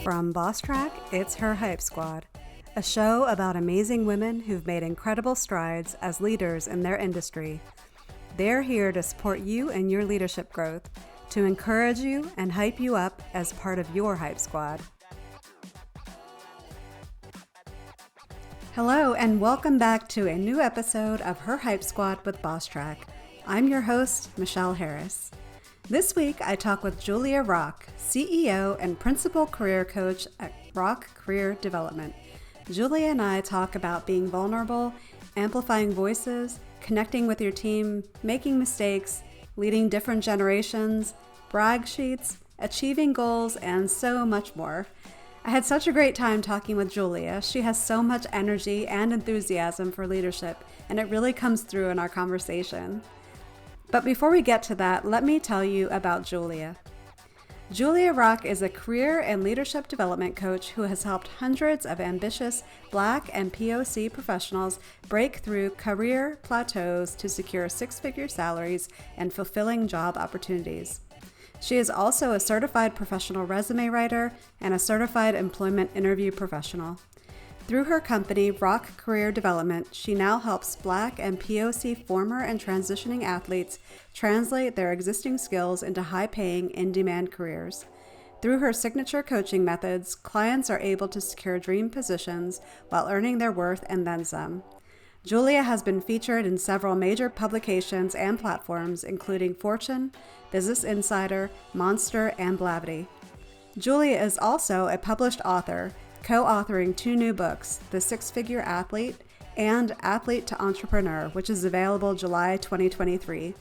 From Bosstrack, it's Her HypeSquad, a show about amazing women who've made incredible strides as leaders in their industry. They're here to support you in your leadership growth, to encourage you and hype you up as part of your Hype Squad. Hello, and welcome back to a new episode of Her Hype Squad with Bosstrack. I'm your host, Michelle Harris. This week, I talk with Julia Rock, CEO and Principal Career Coach at Rock Career Development. Julia and I talk about being vulnerable, amplifying voices, connecting with your team, making mistakes, leading different generations, brag sheets, achieving goals, and so much more. I had such a great time talking with Julia. She has so much energy and enthusiasm for leadership, and it really comes through in our conversation. But before we get to that, let me tell you about Julia. Julia Rock is a career and leadership development coach who has helped hundreds of ambitious Black and POC professionals break through career plateaus to secure six-figure salaries and fulfilling job opportunities. She is also a certified professional resume writer and a certified employment interview professional. Through her company, Rock Career Development, she now helps Black and POC former and transitioning athletes translate their existing skills into high-paying, in-demand careers. Through her signature coaching methods, clients are able to secure dream positions while earning their worth and then some. Julia has been featured in several major publications and platforms, including Fortune, Business Insider, Monster, and Blavity. Julia is also a published author, co-authoring 2 new books, The Six-Figure Athlete and Athlete to Entrepreneur, which is available July 2023.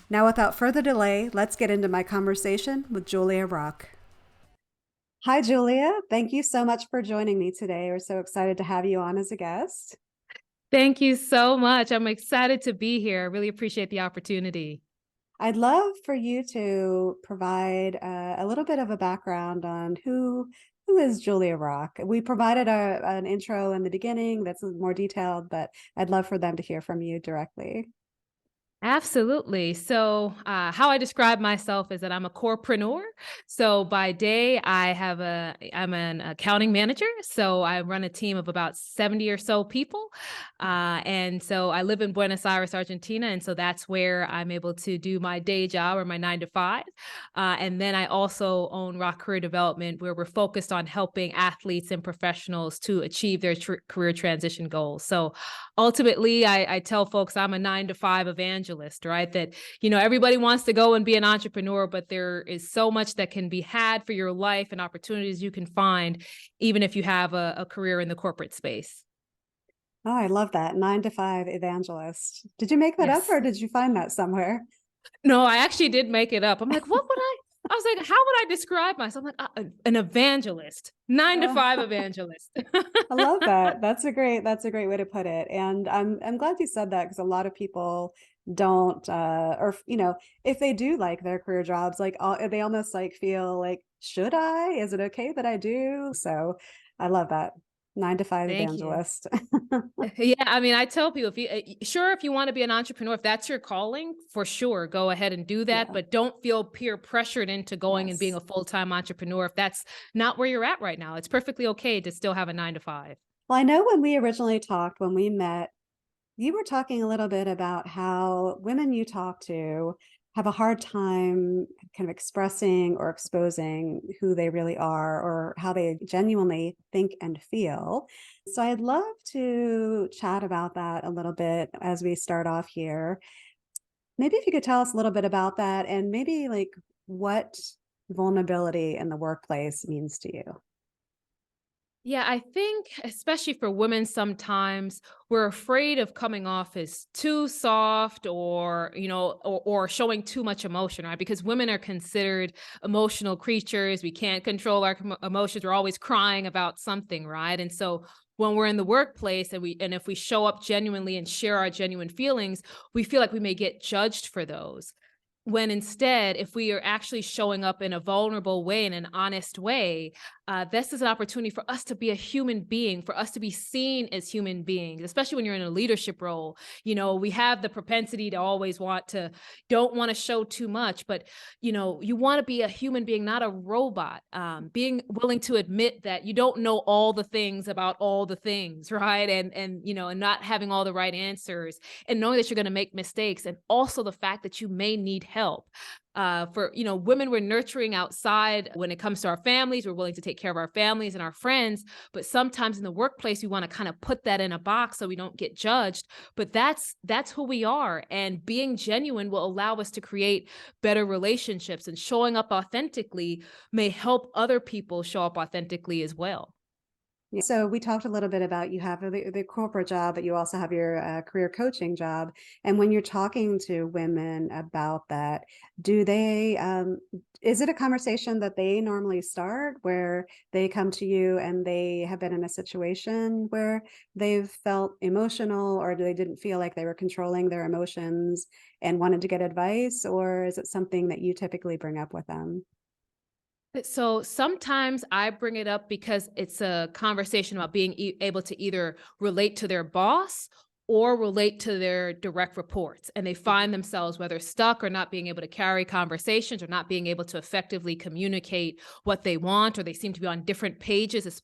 Now, without further delay, let's get into my conversation with Julia Rock. Hi, Julia. Thank you so much for joining me today. We're so excited to have you on as a guest. Thank you so much. I'm excited to be here. I really appreciate the opportunity. I'd love for you to provide a little bit of a background on who is Julia Rock. We provided an intro in the beginning that's more detailed, but I'd love for them to hear from you directly. Absolutely. So how I describe myself is that I'm a corepreneur. So by day, I'm an accounting manager. So I run a team of about 70 or so people. And so I live in Buenos Aires, Argentina. And so that's where I'm able to do my day job or my 9 to 5. And then I also own Rock Career Development, where we're focused on helping athletes and professionals to achieve their career transition goals. So ultimately, I tell folks I'm a 9 to 5 evangelist, right? That, everybody wants to go and be an entrepreneur, but there is so much that can be had for your life and opportunities you can find, even if you have a career in the corporate space. Oh, I love that. 9 to 5 evangelist. Did you make that up or did you find that somewhere? No, I actually did make it up. I'm like, what would I was like, how would I describe myself? I'm like, an evangelist, 9 to 5 evangelist. I love that. That's a great way to put it. And I'm glad you said that, because a lot of people don't, if they do like their career jobs, they almost feel like, should I? Is it okay that I do? So I love that. 9 to 5 Thank evangelist. Yeah, I tell people, if you want to be an entrepreneur, if that's your calling, for sure, go ahead and do that. Yeah. But don't feel peer pressured into going and being a full-time entrepreneur if that's not where you're at right now. It's perfectly okay to still have a 9 to 5. Well, I know when we originally talked, when we met, you were talking a little bit about how women you talk to have a hard time kind of expressing or exposing who they really are or how they genuinely think and feel. So I'd love to chat about that a little bit as we start off here. Maybe if you could tell us a little bit about that, and maybe what vulnerability in the workplace means to you. Yeah, I think especially for women, sometimes we're afraid of coming off as too soft or showing too much emotion, right? Because women are considered emotional creatures. We can't control our emotions. We're always crying about something, right? And so when we're in the workplace and if we show up genuinely and share our genuine feelings, we feel like we may get judged for those. When instead, if we are actually showing up in a vulnerable way, in an honest way, this is an opportunity for us to be a human being, for us to be seen as human beings, especially when you're in a leadership role. We have the propensity to always don't want to show too much, but you want to be a human being, not a robot. Being willing to admit that you don't know all the things about all the things, right? And not having all the right answers, and knowing that you're going to make mistakes, and also the fact that you may need help. For women, we're nurturing outside when it comes to our families. We're willing to take care of our families and our friends, but sometimes in the workplace we want to kind of put that in a box so we don't get judged. But that's who we are, and being genuine will allow us to create better relationships, and showing up authentically may help other people show up authentically as well. Yeah. So we talked a little bit about you have the corporate job, but you also have your career coaching job. And when you're talking to women about that, do they, is it a conversation that they normally start where they come to you and they have been in a situation where they've felt emotional, or they didn't feel like they were controlling their emotions and wanted to get advice? Or is it something that you typically bring up with them? So sometimes I bring it up because it's a conversation about being able to either relate to their boss or relate to their direct reports. And they find themselves whether stuck or not being able to carry conversations, or not being able to effectively communicate what they want, or they seem to be on different pages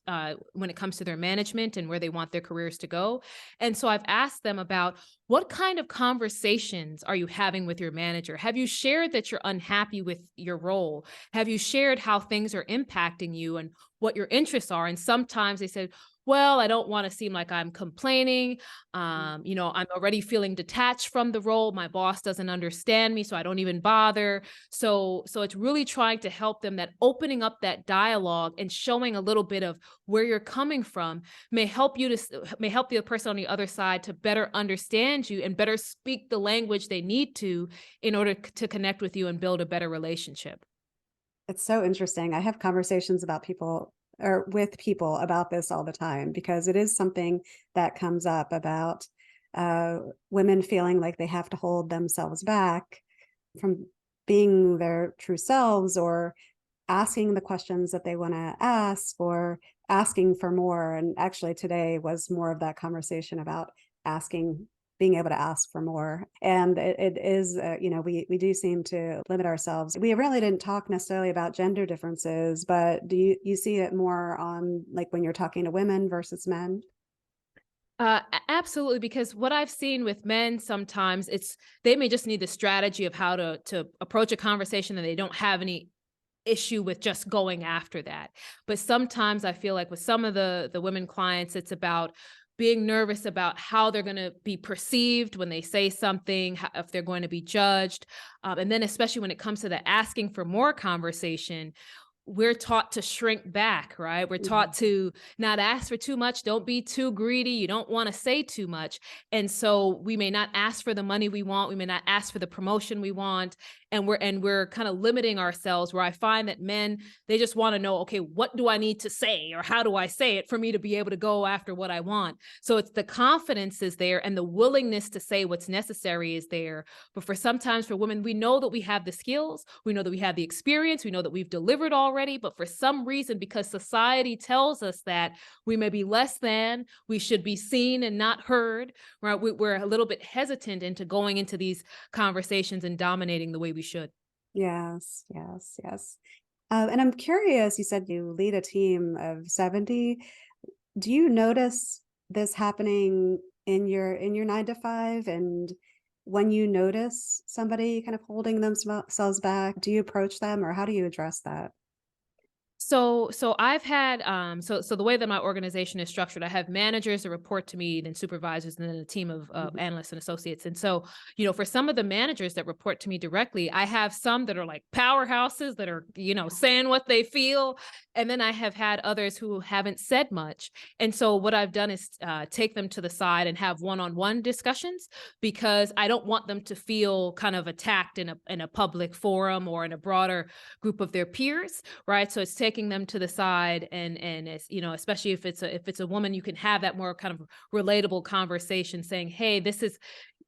when it comes to their management and where they want their careers to go. And so I've asked them about, what kind of conversations are you having with your manager? Have you shared that you're unhappy with your role? Have you shared how things are impacting you and what your interests are? And sometimes they said, well, I don't want to seem like I'm complaining. I'm already feeling detached from the role. My boss doesn't understand me, so I don't even bother. So it's really trying to help them, that opening up that dialogue and showing a little bit of where you're coming from may help the person on the other side to better understand you and better speak the language they need to in order to connect with you and build a better relationship. It's so interesting. I have conversations about people, or with people, about this all the time, because it is something that comes up about uh, women feeling like they have to hold themselves back from being their true selves, or asking the questions that they want to ask, or asking for more. And actually today was more of that conversation about asking, being able to ask for more. And it is, we do seem to limit ourselves. We really didn't talk necessarily about gender differences, but do you see it more on, like, when you're talking to women versus men? Absolutely, because what I've seen with men, sometimes they may just need the strategy of how to approach a conversation, and they don't have any issue with just going after that. But sometimes I feel like with some of the women clients, it's about being nervous about how they're going to be perceived when they say something, if they're going to be judged. And then especially when it comes to the asking for more conversation, we're taught to shrink back, right? We're taught to not ask for too much. Don't be too greedy. You don't want to say too much. And so we may not ask for the money we want. We may not ask for the promotion we want. And we're kind of limiting ourselves, where I find that men, they just want to know, okay, what do I need to say, or how do I say it for me to be able to go after what I want? So it's the confidence is there, and the willingness to say what's necessary is there. But sometimes for women, we know that we have the skills, we know that we have the experience, we know that we've delivered already, but for some reason, because society tells us that we may be less than, we should be seen and not heard, right? We're a little bit hesitant into going into these conversations and dominating the way we should. Yes, yes, yes. And I'm curious, you said you lead a team of 70. Do you notice this happening in your 9 to 5? And when you notice somebody kind of holding themselves back, do you approach them, or how do you address that? So I've had so the way that my organization is structured, I have managers that report to me, then supervisors, and then a team of Mhm. analysts and associates. And so, for some of the managers that report to me directly, I have some that are like powerhouses that are, saying what they feel, and then I have had others who haven't said much. And so what I've done is take them to the side and have one-on-one discussions, because I don't want them to feel kind of attacked in a public forum or in a broader group of their peers, right? So it's taking them to the side, and it's, especially if it's a woman, you can have that more kind of relatable conversation, saying, hey, this is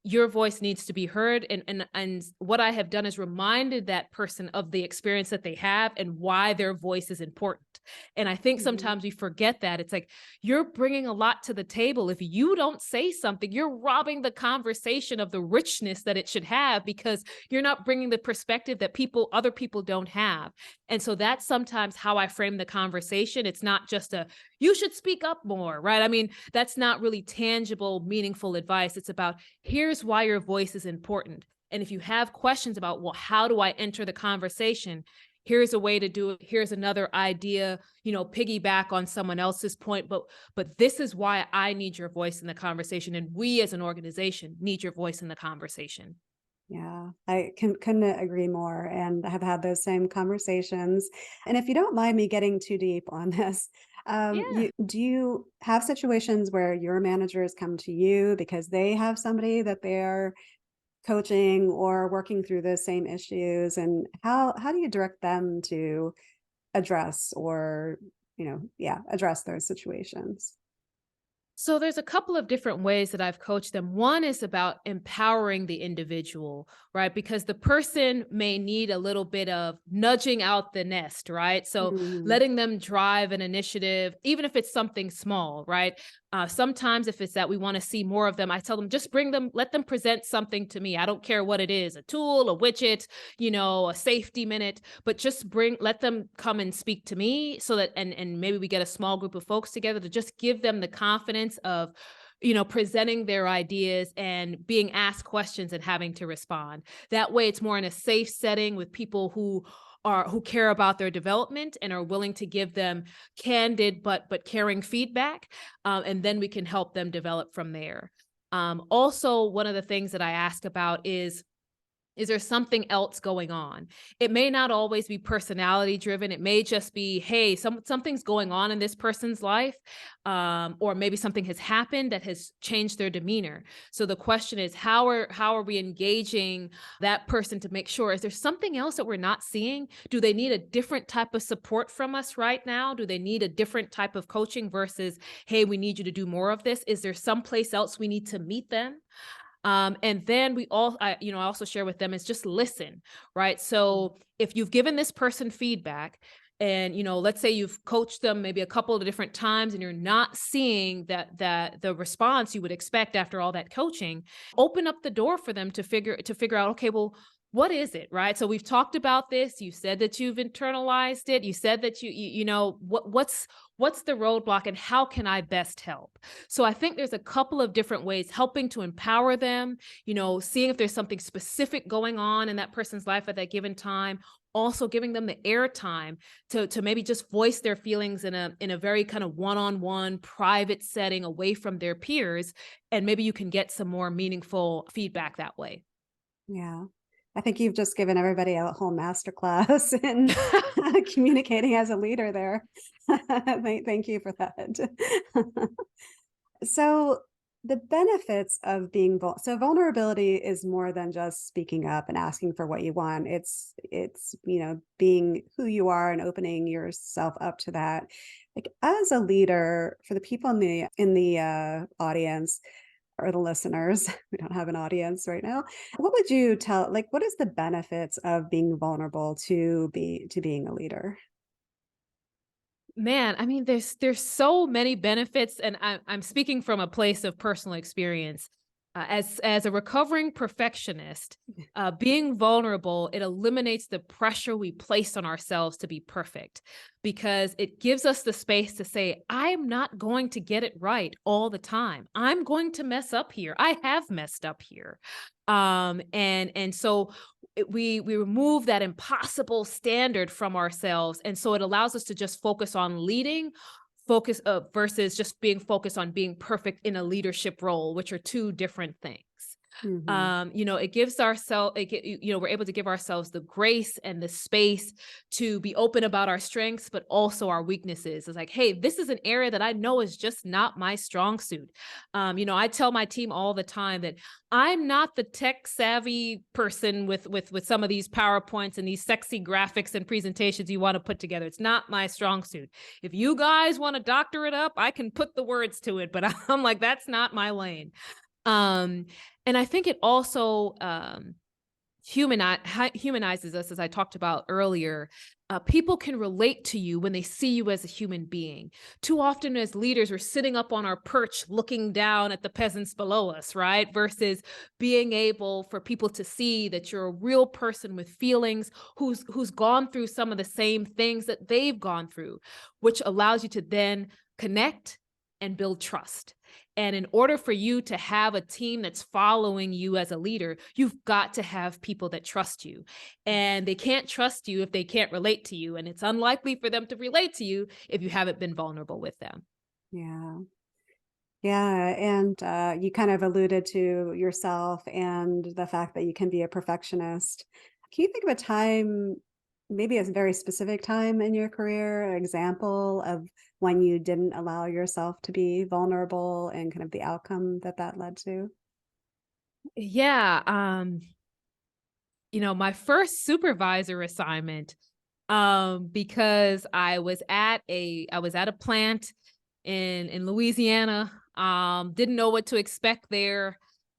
your voice needs to be heard. And what I have done is reminded that person of the experience that they have and why their voice is important. And I think Mhm. sometimes we forget that. It's like, you're bringing a lot to the table. If you don't say something, you're robbing the conversation of the richness that it should have, because you're not bringing the perspective that other people don't have. And so that's sometimes how I frame the conversation. It's not just you should speak up more, right? I mean, that's not really tangible, meaningful advice. It's about, here's why your voice is important. And if you have questions about, well, how do I enter the conversation? Here's a way to do it. Here's another idea, piggyback on someone else's point. But this is why I need your voice in the conversation. And we as an organization need your voice in the conversation. Yeah, I couldn't agree more, and I have had those same conversations. And if you don't mind me getting too deep on this, Yeah. do you have situations where your managers come to you because they have somebody that they're coaching or working through those same issues, and how do you direct them to address or address those situations? So there's a couple of different ways that I've coached them. One is about empowering the individual, right? Because the person may need a little bit of nudging out the nest, right? So Mhm. letting them drive an initiative, even if it's something small, right? Sometimes if it's that we want to see more of them, I tell them, just bring them, let them present something to me. I don't care what it is, a tool, a widget, a safety minute, but just let them come and speak to me, so that, and maybe we get a small group of folks together to just give them the confidence of, presenting their ideas and being asked questions and having to respond. That way it's more in a safe setting with people who care about their development and are willing to give them candid but caring feedback, and then we can help them develop from there. Also, one of the things that I ask about is there something else going on? It may not always be personality driven. It may just be, hey, something's going on in this person's life, or maybe something has happened that has changed their demeanor. So the question is, how are we engaging that person to make sure, is there something else that we're not seeing? Do they need a different type of support from us right now? Do they need a different type of coaching versus, hey, we need you to do more of this? Is there someplace else we need to meet them? And then I also share with them is just listen, right? So if you've given this person feedback and, let's say you've coached them maybe a couple of different times and you're not seeing that the response you would expect after all that coaching, open up the door for them to figure out, okay, well, what is it, right? So we've talked about this. You said that you've internalized it. You said that what's the roadblock and how can I best help? So I think there's a couple of different ways, helping to empower them, seeing if there's something specific going on in that person's life at that given time, also giving them the airtime to maybe just voice their feelings in a very kind of one-on-one private setting away from their peers. And maybe you can get some more meaningful feedback that way. Yeah. I think you've just given everybody a whole masterclass in communicating as a leader there. Thank you for that. So the benefits of being vulnerability is more than just speaking up and asking for what you want. It's being who you are and opening yourself up to that. Like as a leader, for the people in the audience, or the listeners, we don't have an audience right now. What would you tell, like, what is the benefits of being vulnerable to being a leader? Man, I mean, there's so many benefits, and I'm speaking from a place of personal experience. As a recovering perfectionist, being vulnerable, it eliminates the pressure we place on ourselves to be perfect, because it gives us the space to say, I'm not going to get it right all the time. I'm going to mess up here. I have messed up here. And so we remove that impossible standard from ourselves, and so it allows us to just focus on leading, focus versus just being focused on being perfect in a leadership role, which are two different things. Hmm. It gives ourselves, we're able to give ourselves the grace and the space to be open about our strengths, but also our weaknesses. It's like, hey, this is an area that I know is just not my strong suit. I tell my team all the time that I'm not the tech savvy person with some of these PowerPoints and these sexy graphics and presentations you want to put together. It's not my strong suit. If you guys want to doctor it up, I can put the words to it, but I'm like, that's not my lane. And I think it also humanizes us, as I talked about earlier. People can relate to you when they see you as a human being. Too often, as leaders, we're sitting up on our perch looking down at the peasants below us, right? Versus being able for people to see that you're a real person with feelings who's gone through some of the same things that they've gone through, which allows you to then connect and build trust. And in order for you to have a team that's following you as a leader, you've got to have people that trust you. And they can't trust you if they can't relate to you. And it's unlikely for them to relate to you if you haven't been vulnerable with them. Yeah. Yeah, and you kind of alluded to yourself and the fact that you can be a perfectionist. Can you think of a time, maybe a very specific time in your career, an example of when you didn't allow yourself to be vulnerable and kind of the outcome that that led to? Yeah. My first supervisor assignment, because I was at a plant in Louisiana, didn't know what to expect there.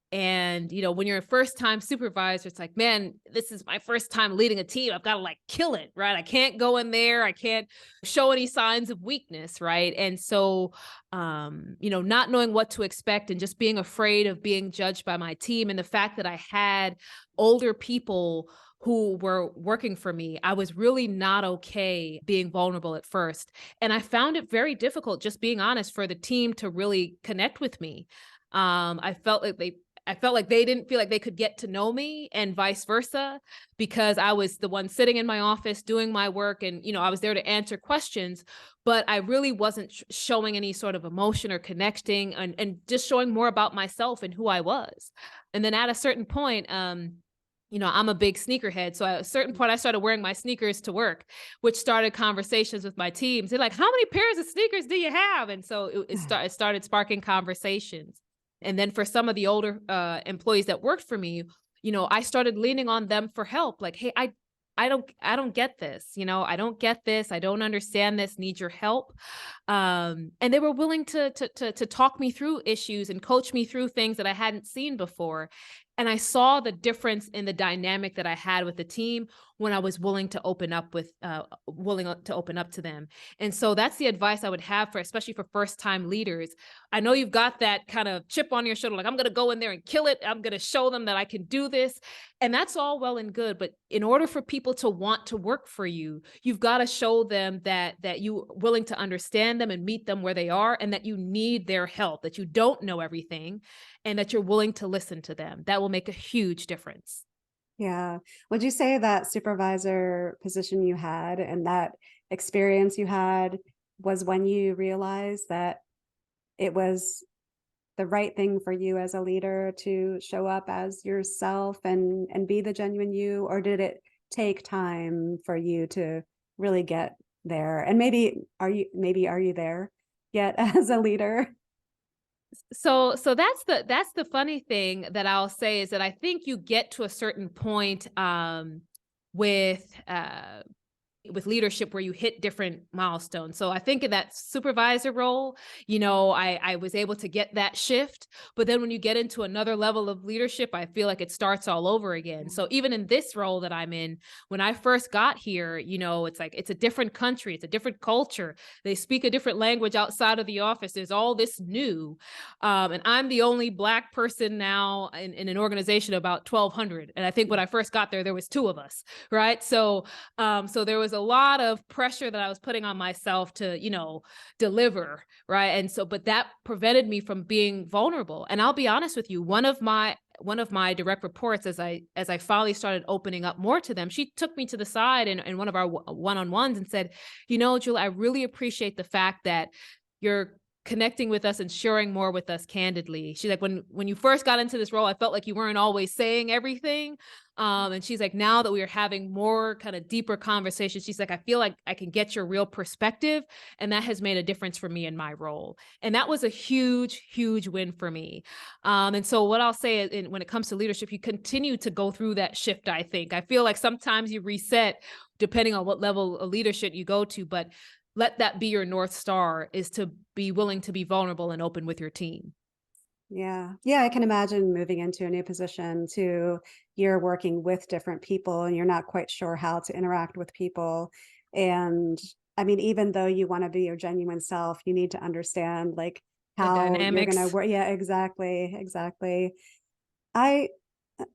And, when you're a first time supervisor, it's like, man, this is my first time leading a team. I've got to like kill it, right? I can't go in there. I can't show any signs of weakness, right? And so, not knowing what to expect and just being afraid of being judged by my team, and the fact that I had older people who were working for me, I was really not okay being vulnerable at first. And I found it very difficult, just being honest, for the team to really connect with me. I felt like they didn't feel like they could get to know me, and vice versa, because I was the one sitting in my office doing my work, and I was there to answer questions, but I really wasn't showing any sort of emotion or connecting, and just showing more about myself and who I was. And then at a certain point, I'm a big sneakerhead. So at a certain point, I started wearing my sneakers to work, which started conversations with my teams. They're like, "How many pairs of sneakers do you have?" And so it started sparking conversations. And then for some of the older employees that worked for me, I started leaning on them for help. Like, "Hey, I don't get this. I don't get this. I don't understand this. Need your help." And they were willing to talk me through issues and coach me through things that I hadn't seen before. And I saw the difference in the dynamic that I had with the team when I was willing to open up to them. And so that's the advice I would have for, especially for first time leaders. I know you've got that kind of chip on your shoulder, like, I'm going to go in there and kill it. I'm going to show them that I can do this. And that's all well and good. But in order for people to want to work for you, you've got to show them that you're willing to understand them and meet them where they are, and that you need their help, that you don't know everything, and that you're willing to listen to them. That will make a huge difference. Yeah. Would you say that supervisor position you had and that experience you had was when you realized that it was the right thing for you as a leader to show up as yourself and be the genuine you, or did it take time for you to really get there? And maybe are you there yet as a leader? So that's the funny thing that I'll say, is that I think you get to a certain point with with leadership where you hit different milestones. So I think in that supervisor role, I was able to get that shift. But then when you get into another level of leadership, I feel like it starts all over again. So even in this role that I'm in, when I first got here, it's like it's a different country, it's a different culture. They speak a different language outside of the office. There's all this new. And I'm the only Black person now in an organization of about 1,200. And I think when I first got there was two of us, right? So there was a lot of pressure that I was putting on myself to, deliver, right? And so, but that prevented me from being vulnerable. And I'll be honest with you, one of my direct reports, as I finally started opening up more to them, she took me to the side in one of our one-on-ones and said, Julie, I really appreciate the fact that you're connecting with us and sharing more with us candidly. She's like, when you first got into this role, I felt like you weren't always saying everything. And she's like, now that we are having more kind of deeper conversations, she's like, I feel like I can get your real perspective. And that has made a difference for me in my role. And that was a huge, huge win for me. And so what I'll say is, when it comes to leadership, you continue to go through that shift, I think. I feel like sometimes you reset depending on what level of leadership you go to, but let that be your North Star, is to be willing to be vulnerable and open with your team. Yeah. Yeah. I can imagine moving into a new position to you're working with different people and you're not quite sure how to interact with people. And I mean, even though you want to be your genuine self, you need to understand like The how you're going to dynamics. work. Yeah, exactly. Exactly. I, I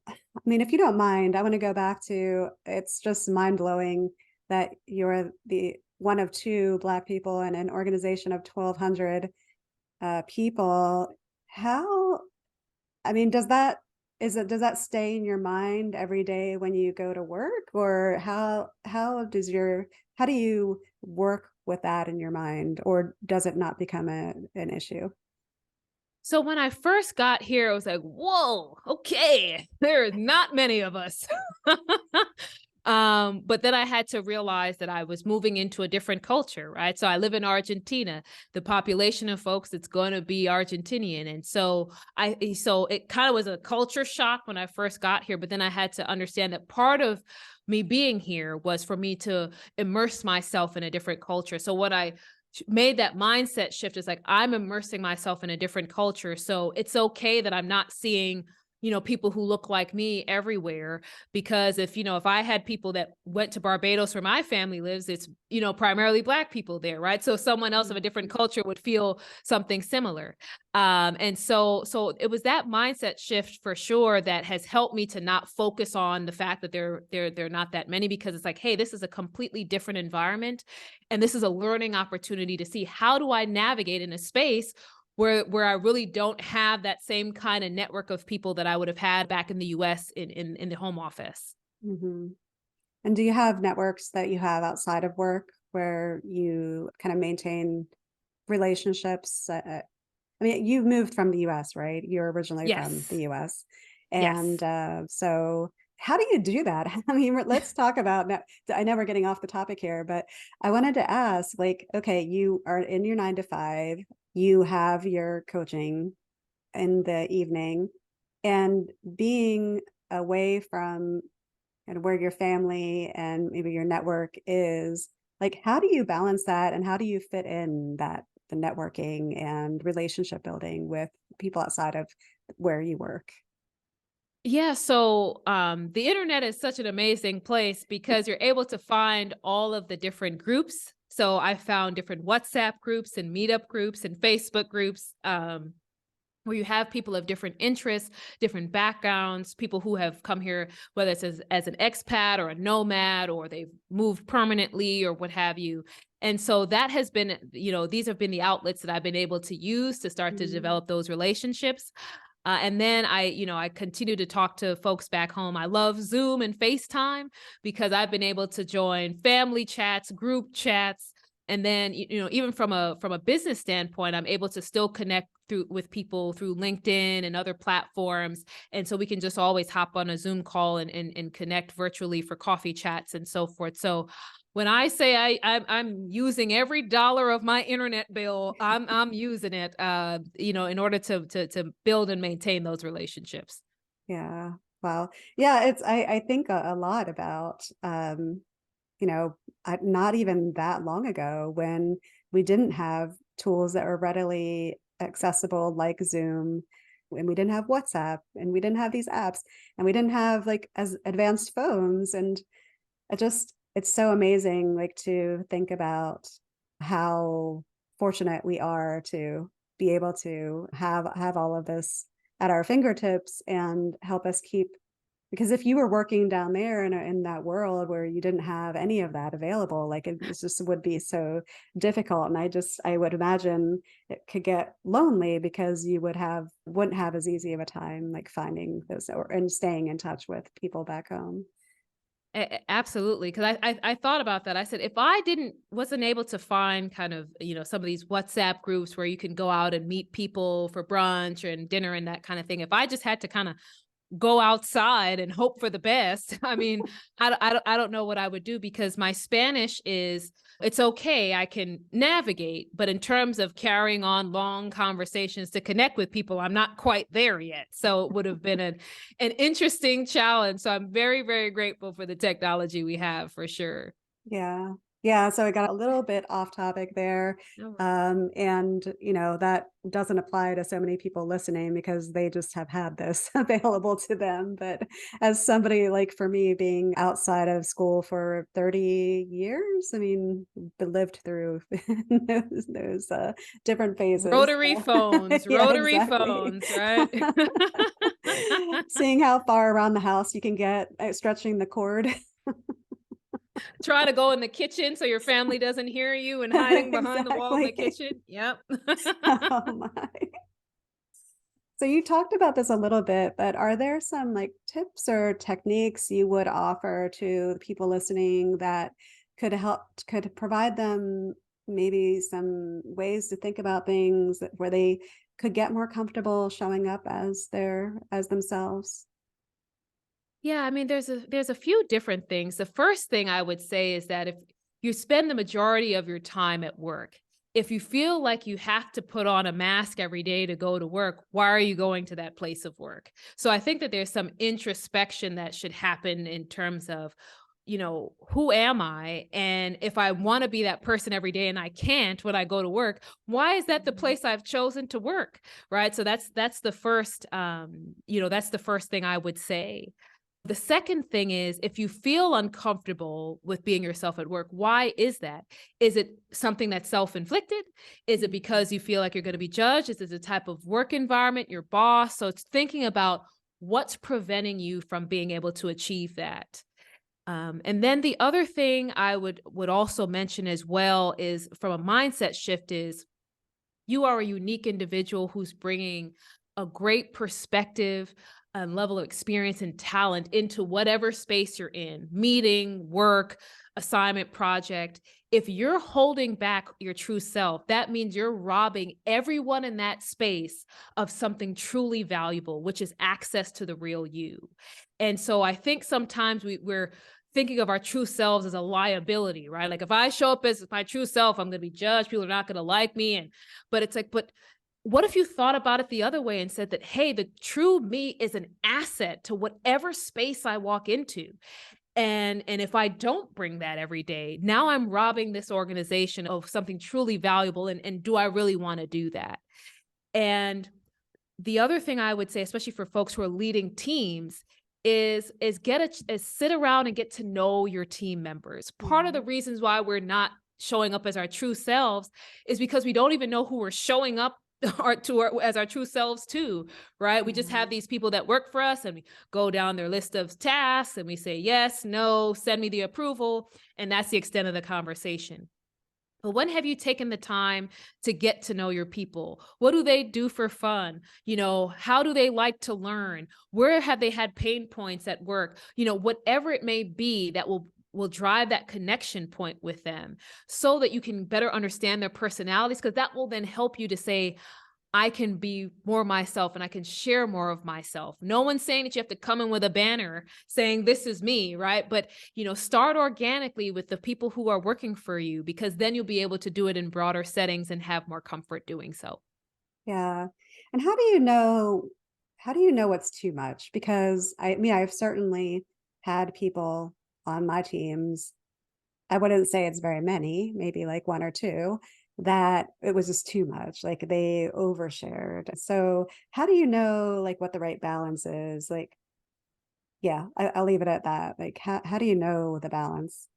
mean, if you don't mind, I want to go back to it's just mind blowing that you're the one of two Black people in an organization of 1,200 people. How I mean, does that stay in your mind every day when you go to work, or how do you work with that in your mind, or does it not become an issue? So when I first got here, I was like, whoa, okay, there are not many of us. But then I had to realize that I was moving into a different culture, right? So I live in Argentina. The population of folks, it's going to be Argentinian. And so it kind of was a culture shock when I first got here, but then I had to understand that part of me being here was for me to immerse myself in a different culture. So what I made that mindset shift is like, I'm immersing myself in a different culture. So it's okay that I'm not seeing, people who look like me everywhere. Because if I had people that went to Barbados where my family lives, it's, primarily Black people there, right? So someone else of a different Mhm. culture would feel something similar. And so it was that mindset shift for sure that has helped me to not focus on the fact that they're not that many, because it's like, hey, this is a completely different environment. And this is a learning opportunity to see, how do I navigate in a space where I really don't have that same kind of network of people that I would have had back in the US in the home office. Mhm. And do you have networks that you have outside of work where you kind of maintain relationships? I mean, you moved from the US, right? You're originally from the Yes. US. Yes. And so how do you do that? I mean, let's talk about that. I know we're getting off the topic here, but I wanted to ask like, okay, you are in your 9 to 5, you have your coaching in the evening, and being away from and where your family and maybe your network is, like how do you balance that and how do you fit in that the networking and relationship building with people outside of where you work? Yeah, so the internet is such an amazing place because you're able to find all of the different groups. So I found different WhatsApp groups and meetup groups and Facebook groups, where you have people of different interests, different backgrounds, people who have come here, whether it's as an expat or a nomad, or they've moved permanently or what have you. And so that has been, these have been the outlets that I've been able to use to start to Mm, develop those relationships. And then I continue to talk to folks back home. I love Zoom and FaceTime because I've been able to join family chats, group chats, and then even from a business standpoint, I'm able to still connect through with people through LinkedIn and other platforms. And so we can just always hop on a Zoom call and connect virtually for coffee chats and so forth. So when I say I'm using every dollar of my internet bill, I'm using it, in order to build and maintain those relationships. yeah. Wow. Yeah, I think a lot about you know, not even that long ago when we didn't have tools that were readily accessible like Zoom, and we didn't have WhatsApp, and we didn't have these apps, and we didn't have like as advanced phones. And it's so amazing like to think about how fortunate we are to be able to have all of this at our fingertips and help us keep, because if you were working down there in that world where you didn't have any of that available, like it just would be so difficult. And I would imagine it could get lonely because you wouldn't have as easy of a time like finding those and staying in touch with people back home. Absolutely, because I thought about that. I said, if I didn't wasn't able to find kind of some of these WhatsApp groups where you can go out and meet people for brunch and dinner and that kind of thing, if I just had to kind of go outside and hope for the best. I mean, I don't know what I would do, because my Spanish is, it's okay. I can navigate, but in terms of carrying on long conversations to connect with people, I'm not quite there yet. So it would have been an interesting challenge. So I'm very, very grateful for the technology we have for sure. Yeah. Yeah, so I got a little bit off topic there. All right. And, that doesn't apply to so many people listening because they just have had this available to them. But as somebody like for me being outside of school for 30 years, I mean, lived through those different phases. Rotary phones, Yeah, rotary exactly. phones, right? Seeing how far around the house you can get stretching the cord. Try to go in the kitchen so your family doesn't hear you and hiding behind the wall in the Exactly. kitchen. Yep. Oh my. So you talked about this a little bit, but are there some like tips or techniques you would offer to the people listening that could provide them maybe some ways to think about things where they could get more comfortable showing up as themselves? Yeah, I mean, there's a few different things. The first thing I would say is that if you spend the majority of your time at work, if you feel like you have to put on a mask every day to go to work, why are you going to that place of work? So I think that there's some introspection that should happen in terms of, who am I? And if I want to be that person every day and I can't when I go to work, why is that the place I've chosen to work? Right. So that's the first, that's the first thing I would say. The second thing is if you feel uncomfortable with being yourself at work, why is that? Is it something that's self-inflicted? Is it because you feel like you're going to be judged? Is it the type of work environment, your boss? So it's thinking about what's preventing you from being able to achieve that. And then the other thing I would also mention as well is from a mindset shift is you are a unique individual who's bringing a great perspective and level of experience and talent into whatever space you're in, meeting, work, assignment, project. If you're holding back your true self, that means you're robbing everyone in that space of something truly valuable, which is access to the real you. And so I think sometimes we're thinking of our true selves as a liability, right? Like if I show up as my true self, I'm going to be judged. People are not going to like me. But it's like, but what if you thought about it the other way and said that, hey, the true me is an asset to whatever space I walk into. And if I don't bring that every day, now I'm robbing this organization of something truly valuable. And do I really want to do that? And the other thing I would say, especially for folks who are leading teams, is sit around and get to know your team members. Part of the Mhm. reasons why we're not showing up as our true selves is because we don't even know who we're showing up as our true selves to, right? We just have Mhm. these people that work for us and we go down their list of tasks and we say yes, no, send me the approval, and that's the extent of the conversation. But when have you taken the time to get to know your people? What do they do for fun? How do they like to learn? Where have they had pain points at work? Whatever it may be that will drive that connection point with them so that you can better understand their personalities, because that will then help you to say, I can be more myself and I can share more of myself. No one's saying that you have to come in with a banner saying this is me, right? But, start organically with the people who are working for you, because then you'll be able to do it in broader settings and have more comfort doing so. Yeah. And how do you know what's too much? Because I mean, I've certainly had people on my teams, I wouldn't say it's very many, maybe like one or two, that it was just too much. Like they overshared. So how do you know like what the right balance is? Like, yeah, I'll leave it at that. Like how do you know the balance?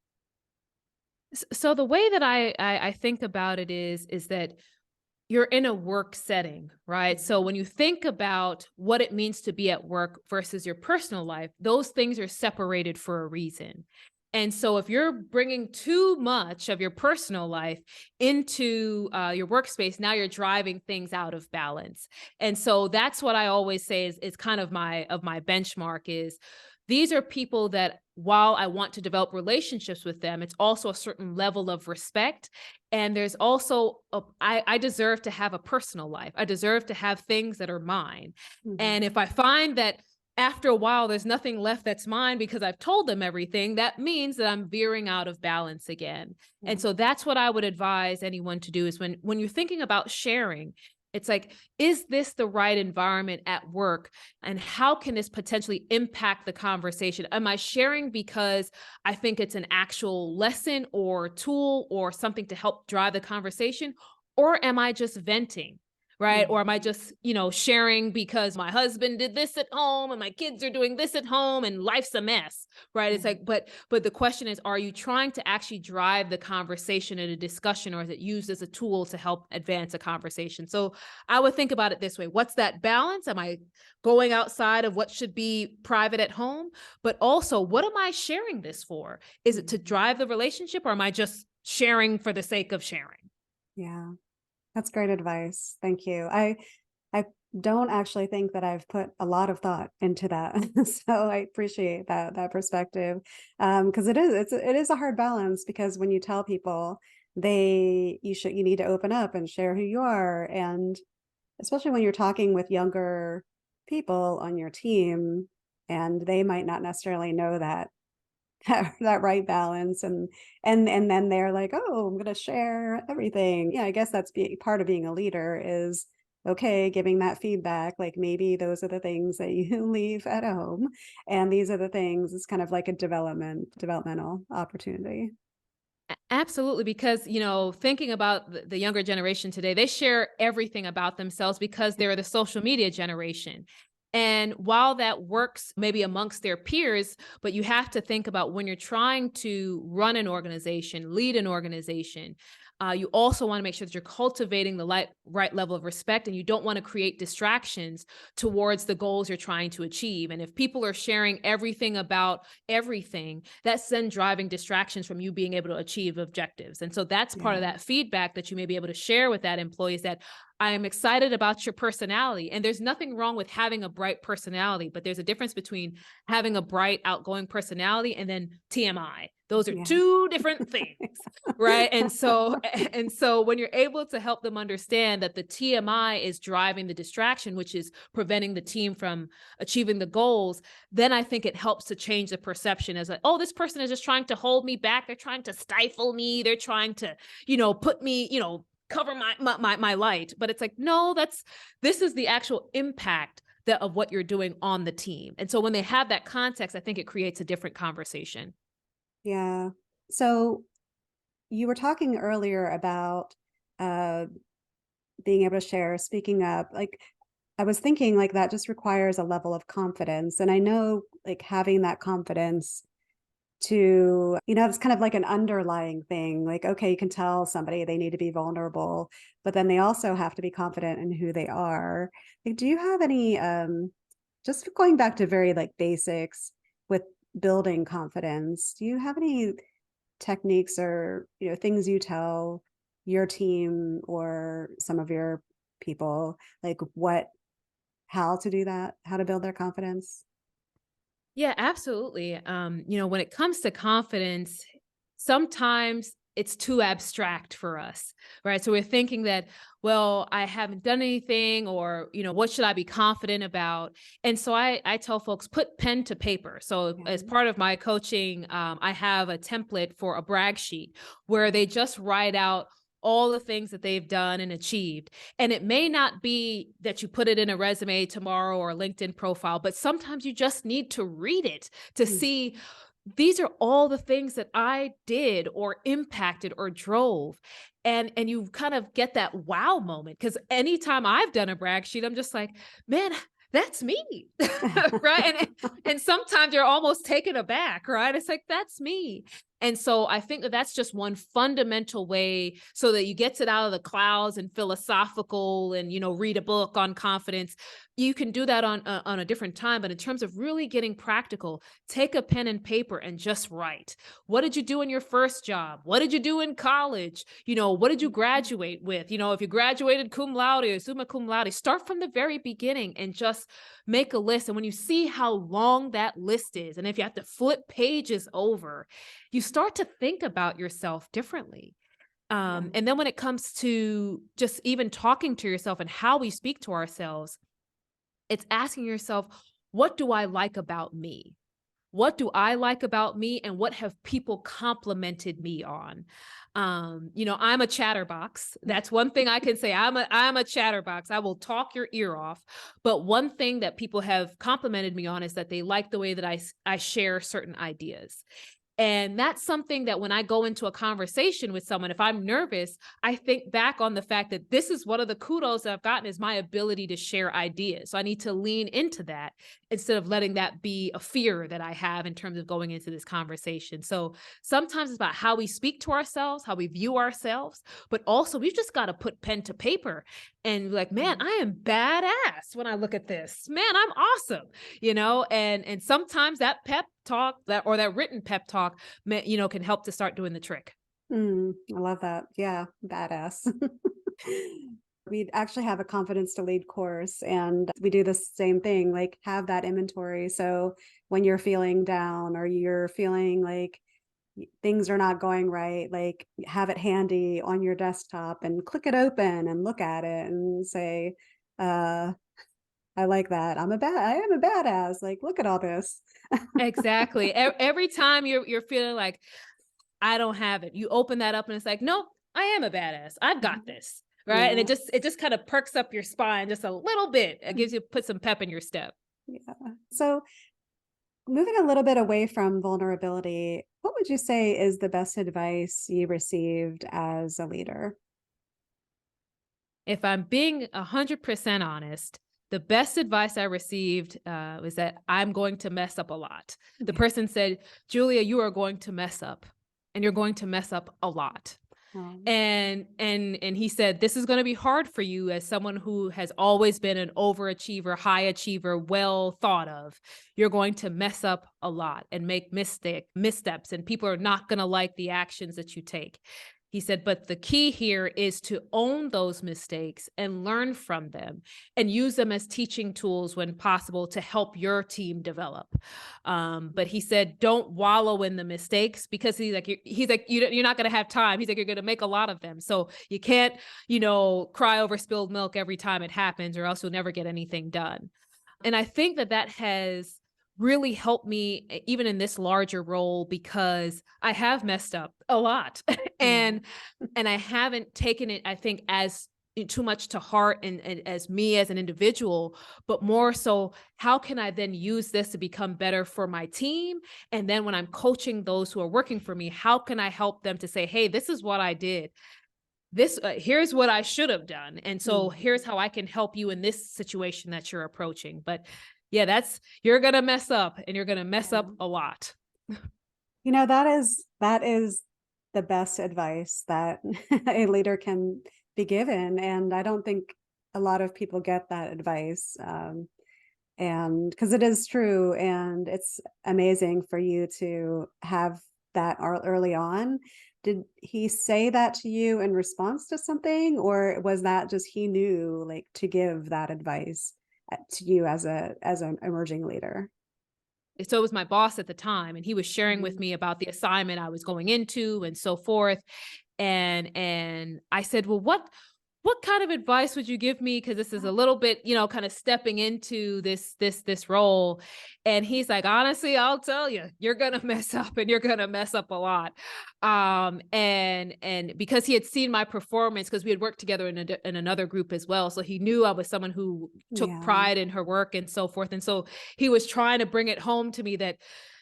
So the way that I think about it is that you're in a work setting, right? So Mhm. when you think about what it means to be at work versus your personal life, those things are separated for a reason. And so if you're bringing too much of your personal life into your workspace, now you're driving things out of balance. And so that's what I always say is kind of my benchmark is these are people that while I want to develop relationships with them, it's also a certain level of respect. And there's also, I deserve to have a personal life. I deserve to have things that are mine. Mhm. And if I find that after a while, there's nothing left that's mine because I've told them everything, that means that I'm veering out of balance again. And Yeah. so that's what I would advise anyone to do is when you're thinking about sharing, It's like, is this the right environment at work? And how can this potentially impact the conversation? Am I sharing because I think it's an actual lesson or tool or something to help drive the conversation? Or am I just venting? Right. Or am I just, sharing because my husband did this at home and my kids are doing this at home and life's a mess. Right. It's like, but the question is, are you trying to actually drive the conversation in a discussion, or is it used as a tool to help advance a conversation? So I would think about it this way. What's that balance? Am I going outside of what should be private at home? But also, what am I sharing this for? Is it to drive the relationship, or am I just sharing for the sake of sharing? Yeah. That's great advice. Thank you. I don't actually think that I've put a lot of thought into that. So I appreciate that perspective. Because it is a hard balance, because when you tell people you need to open up and share who you are. And especially when you're talking with younger people on your team, and they might not necessarily know that right balance, and then they're like, oh, I'm going to share everything. Yeah, I guess that's part of being a leader, is okay, giving that feedback, like maybe those are the things that you leave at home, and these are the things. It's kind of like a developmental opportunity. Absolutely, because, thinking about the younger generation today, they share everything about themselves because they're the social media generation. And while that works maybe amongst their peers, but you have to think about when you're trying to run an organization, lead an organization, you also want to make sure that you're cultivating the right level of respect, and you don't want to create distractions towards the goals you're trying to achieve. And if people are sharing everything about everything, that's then driving distractions from you being able to achieve objectives. And so that's part of Yeah. that feedback that you may be able to share with that employee, is that I am excited about your personality. And there's nothing wrong with having a bright personality, but there's a difference between having a bright, outgoing personality and then TMI. Those are Yeah. two different things, right? And so when you're able to help them understand that the TMI is driving the distraction, which is preventing the team from achieving the goals, then I think it helps to change the perception as like, oh, this person is just trying to hold me back. They're trying to stifle me. They're trying to, put me, cover my light. But it's like, no, this is the actual impact of what you're doing on the team. And so when they have that context, I think it creates a different conversation. Yeah. So you were talking earlier about uh, being able to share, speaking up. Like, I was thinking, like, that just requires a level of confidence. And I know, like, having that confidence to, it's kind of like an underlying thing. Like, okay, you can tell somebody they need to be vulnerable, but then they also have to be confident in who they are. Like, do you have any, just going back to very like basics with building confidence, do you have any techniques or, things you tell your team or some of your people, like how to do that, how to build their confidence? Yeah, absolutely. When it comes to confidence, sometimes it's too abstract for us, right? So we're thinking that, well, I haven't done anything, or, what should I be confident about? And so I tell folks, put pen to paper. So Yeah. as part of my coaching, I have a template for a brag sheet where they just write out all the things that they've done and achieved. And it may not be that you put it in a resume tomorrow or a LinkedIn profile, but sometimes you just need to read it to Mm. see these are all the things that I did or impacted or drove. And you kind of get that wow moment, because anytime I've done a brag sheet, I'm just like, man, that's me. Right. And sometimes you're almost taken aback, right? It's like, that's me. And so I think that that's just one fundamental way, so that you get it out of the clouds and philosophical and, read a book on confidence. You can do that on a different time. But in terms of really getting practical, take a pen and paper and just write. What did you do in your first job? What did you do in college? What did you graduate with? If you graduated cum laude or summa cum laude, start from the very beginning and just make a list. And when you see how long that list is, and if you have to flip pages over, you start to think about yourself differently. Yeah. And then when it comes to just even talking to yourself and how we speak to ourselves, it's asking yourself, what do I like about me? what do I like about me and what have people complimented me on? I'm a chatterbox. That's one thing I can say. I'm a chatterbox. I will talk your ear off. But one thing that people have complimented me on is that they like the way that I share certain ideas. And that's something that when I go into a conversation with someone, if I'm nervous, I think back on the fact that this is one of the kudos that I've gotten is my ability to share ideas. So I need to lean into that instead of letting that be a fear that I have in terms of going into this conversation. So sometimes it's about how we speak to ourselves, how we view ourselves, but also we've just got to put pen to paper and be like, man, I am badass when I look at this. Man, I'm awesome, and sometimes that pep talk that written pep talk, can help to start doing the trick. I love that. Yeah, badass. We actually have a confidence to lead course, and we do the same thing, like have that inventory. So when you're feeling down or you're feeling like things are not going right, like have it handy on your desktop and click it open and look at it and say, I like that. I am a badass. Like, look at all this. Exactly. Every time you're feeling like I don't have it, you open that up and it's like, nope, I am a badass. I've got this. Right. Yeah. And it just kind of perks up your spine just a little bit. It gives you put some pep in your step. Yeah. So moving a little bit away from vulnerability, what would you say is the best advice you received as a leader? If I'm being 100% honest, the best advice I received was that I'm going to mess up a lot. The person said, Julia, you are going to mess up and you're going to mess up a lot. And he said, this is going to be hard for you as someone who has always been an overachiever, high achiever, well thought of. You're going to mess up a lot and make missteps, and people are not going to like the actions that you take. He said, but the key here is to own those mistakes and learn from them and use them as teaching tools when possible to help your team develop. But he said, don't wallow in the mistakes, because you're not going to have time. He's like, you're going to make a lot of them. So you can't, cry over spilled milk every time it happens, or else you'll never get anything done. And I think that has really helped me even in this larger role, because I have messed up a lot and I haven't taken it, I think, as too much to heart and as me as an individual, but more so, how can I then use this to become better for my team? And then when I'm coaching those who are working for me, how can I help them to say, hey, this is what I did. This here's what I should have done. And so here's how I can help you in this situation that you're approaching. But yeah, you're going to mess up, and you're going to mess up a lot. That is the best advice that a leader can be given. And I don't think a lot of people get that advice. And because it is true, and it's amazing for you to have that early on. Did he say that to you in response to something, or was that just he knew like to give that advice to you as an emerging leader? So it was my boss at the time, and he was sharing with me about the assignment I was going into and so forth. And I said, well, what kind of advice would you give me? Because this is a little bit, kind of stepping into this role. And he's like, honestly, I'll tell you, you're going to mess up, and you're going to mess up a lot. And because he had seen my performance, because we had worked together in another group as well. So he knew I was someone who took pride in her work and so forth. And so he was trying to bring it home to me that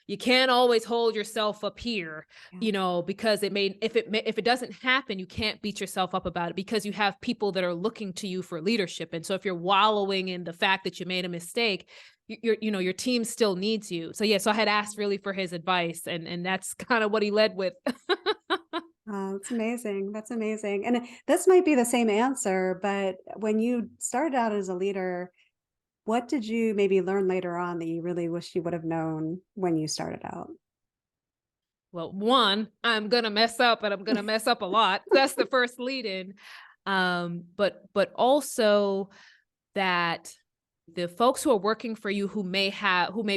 you can't always hold yourself up here, because if it doesn't happen, you can't beat yourself up about it, because you have people that are looking to you for leadership. And so if you're wallowing in the fact that you made a mistake, your team still needs you. So so I had asked really for his advice, and that's kind of what he led with. Oh, that's amazing. That's amazing. And this might be the same answer, but when you started out as a leader, what did you maybe learn later on that you really wish you would have known when you started out? Well, one, I'm going to mess up, and I'm going to mess up a lot. That's the first lead in. But also that The folks who are working for you who may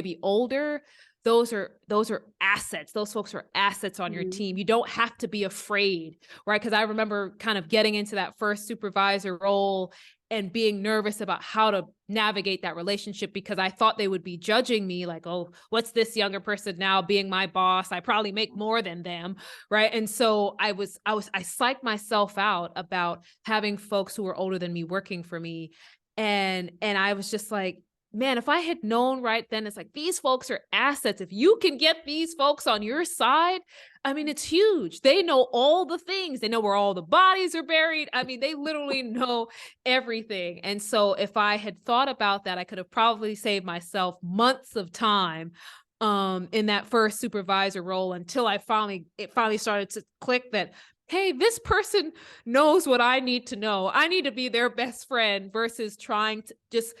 be older, those are assets. Those folks are assets on your Mhm. team. You don't have to be afraid, right? Because I remember kind of getting into that first supervisor role and being nervous about how to navigate that relationship because I thought they would be judging me like, oh, what's this younger person now being my boss? I probably make more than them, right? And so I psyched myself out about having folks who were older than me working for me. And I was just like, man, if I had known right then, it's like these folks are assets. If you can get these folks on your side, I mean, it's huge. They know all the things. They know where all the bodies are buried. I mean, they literally know everything. And so if I had thought about that, I could have probably saved myself months of time in that first supervisor role until it finally started to click that, hey, this person knows what I need to know. I need to be their best friend versus trying to just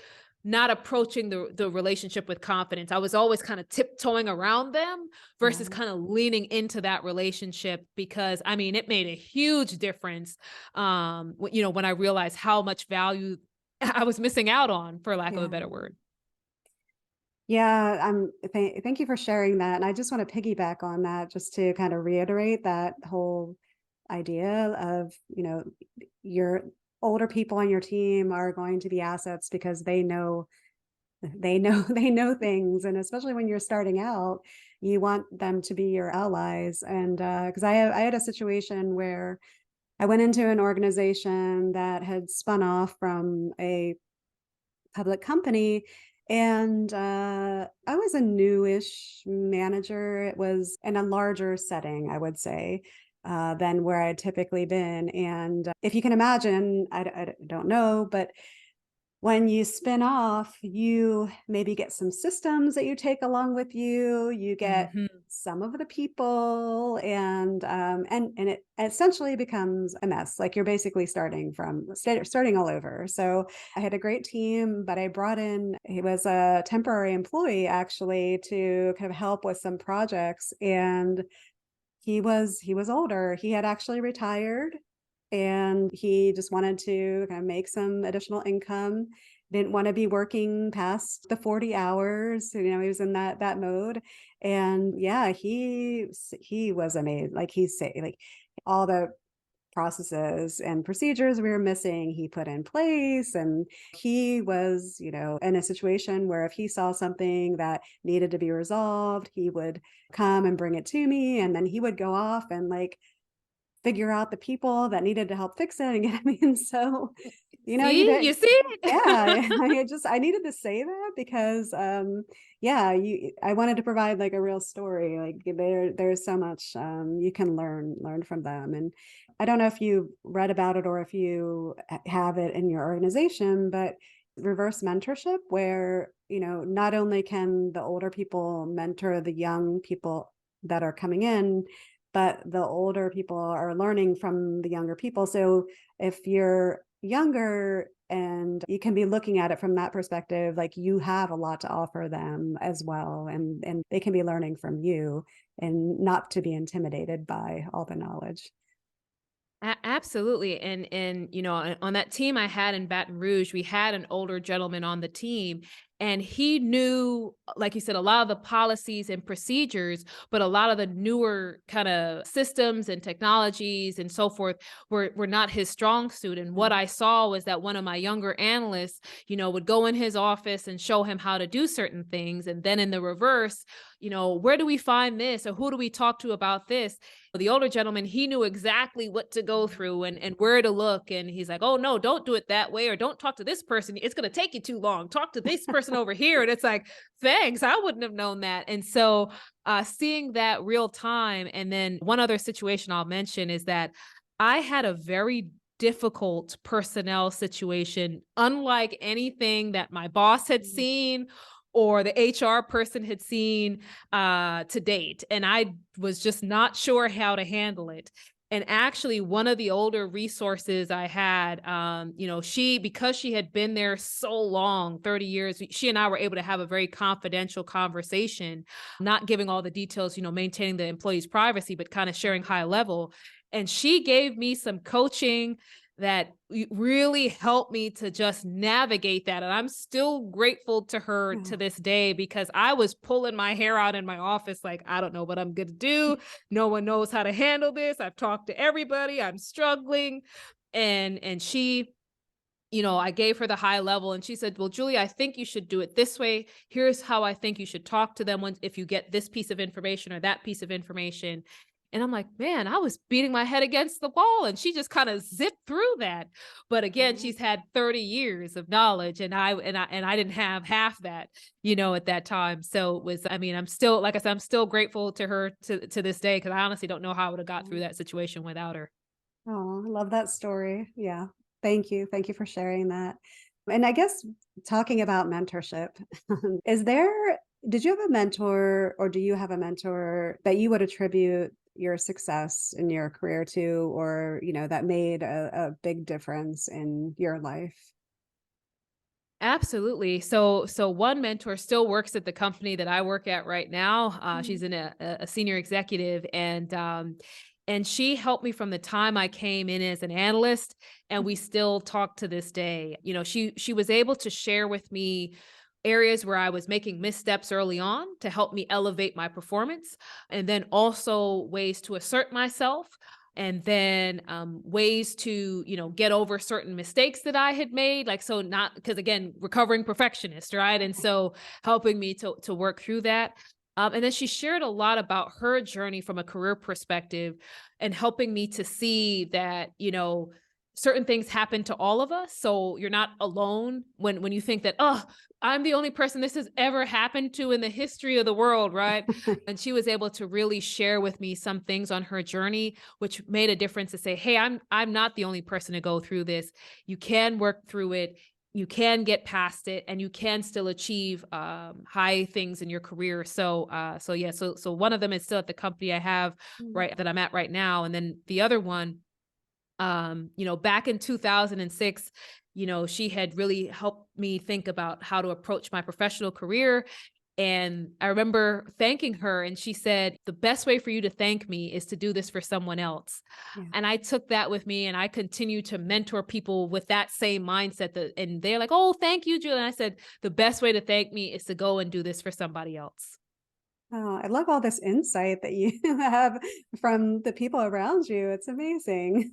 not approaching the relationship with confidence. I was always kind of tiptoeing around them versus Yeah. kind of leaning into that relationship because I mean, it made a huge difference. When I realized how much value I was missing out on, for lack of a Yeah. better word. Yeah, thank you for sharing that. And I just want to piggyback on that just to kind of reiterate that whole idea of, your older people on your team are going to be assets because they know things. And especially when you're starting out, you want them to be your allies. And because I had a situation where I went into an organization that had spun off from a public company. And I was a newish manager. It was in a larger setting, I would say, than where I'd typically been. And if you can imagine, I don't know, but when you spin off, you maybe get some systems that you take along with you. You get Mhm. some of the people, and it essentially becomes a mess. Like you're basically starting all over. So I had a great team, but I brought in he was a temporary employee actually to kind of help with some projects, and he was older. He had actually retired and he just wanted to kind of make some additional income. Didn't want to be working past the 40 hours. He was in that mode. And yeah, he was amazing. Like he's say like all the processes and procedures we were missing, he put in place. And he was, in a situation where if he saw something that needed to be resolved, he would come and bring it to me. And then he would go off and like figure out the people that needed to help fix it and get me. And so, you See, did. you see? Yeah, I needed to say that because yeah, I wanted to provide like a real story. Like there's so much you can learn from them. And I don't know if you read about it or if you have it in your organization, but reverse mentorship where, not only can the older people mentor the young people that are coming in, but the older people are learning from the younger people. So if you're younger and you can be looking at it from that perspective, like you have a lot to offer them as well, and they can be learning from you and not to be intimidated by all the knowledge. Absolutely. And on that team I had in Baton Rouge, we had an older gentleman on the team and he knew, like you said, a lot of the policies and procedures, but a lot of the newer kind of systems and technologies and so forth were not his strong suit. And what Yeah. I saw was that one of my younger analysts, would go in his office and show him how to do certain things. And then in the reverse, where do we find this or who do we talk to about this? The older gentleman, he knew exactly what to go through and where to look. And he's like, oh, no, don't do it that way. Or don't talk to this person. It's going to take you too long. Talk to this person over here. And it's like, thanks. I wouldn't have known that. And so seeing that real time. And then one other situation I'll mention is that I had a very difficult personnel situation, unlike anything that my boss had seen or the HR person had seen to date. And I was just not sure how to handle it. And actually, one of the older resources I had, because she had been there so long, 30 years, she and I were able to have a very confidential conversation, not giving all the details, maintaining the employee's privacy, but kind of sharing high level. And she gave me some coaching that really helped me to just navigate that. And I'm still grateful to her to Yeah. this day because I was pulling my hair out in my office, like, I don't know what I'm going to do. No one knows how to handle this. I've talked to everybody. I'm struggling. And she, I gave her the high level and she said, "Well, Julia, I think you should do it this way. Here's how I think you should talk to them if you get this piece of information or that piece of information." And I'm like, man, I was beating my head against the wall and she just kind of zipped through that. But again, Mhm. she's had 30 years of knowledge and I didn't have half that, at that time. So it was, I mean, I'm still, like I said, I'm still grateful to her to this day because I honestly don't know how I would have got through that situation without her. Oh, I love that story. Yeah. Thank you. Thank you for sharing that. And I guess talking about mentorship, is there, did you have a mentor or do you have a mentor that you would attribute your success in your career to, or, that made a big difference in your life? Absolutely. So one mentor still works at the company that I work at right now. Mm. She's a senior executive, and she helped me from the time I came in as an analyst, and we still talk to this day. She was able to share with me areas where I was making missteps early on to help me elevate my performance, and then also ways to assert myself, and then ways to get over certain mistakes that I had made, like, so not because, again, recovering perfectionist, right? And so helping me to work through that. And then she shared a lot about her journey from a career perspective and helping me to see that certain things happen to all of us, so you're not alone when you think that, oh, I'm the only person this has ever happened to in the history of the world, right? And she was able to really share with me some things on her journey, which made a difference to say, hey, I'm not the only person to go through this. You can work through it. You can get past it, and you can still achieve high things in your career. So yeah, so one of them is still at the company I have Mm. right that I'm at right now, and then the other one, back in 2006, she had really helped me think about how to approach my professional career. And I remember thanking her, and she said, "The best way for you to thank me is to do this for someone else." Yeah. And I took that with me, and I continue to mentor people with that same mindset. And they're like, "Oh, thank you, Julie." And I said, "The best way to thank me is to go and do this for somebody else." Oh, I love all this insight that you have from the people around you. It's amazing.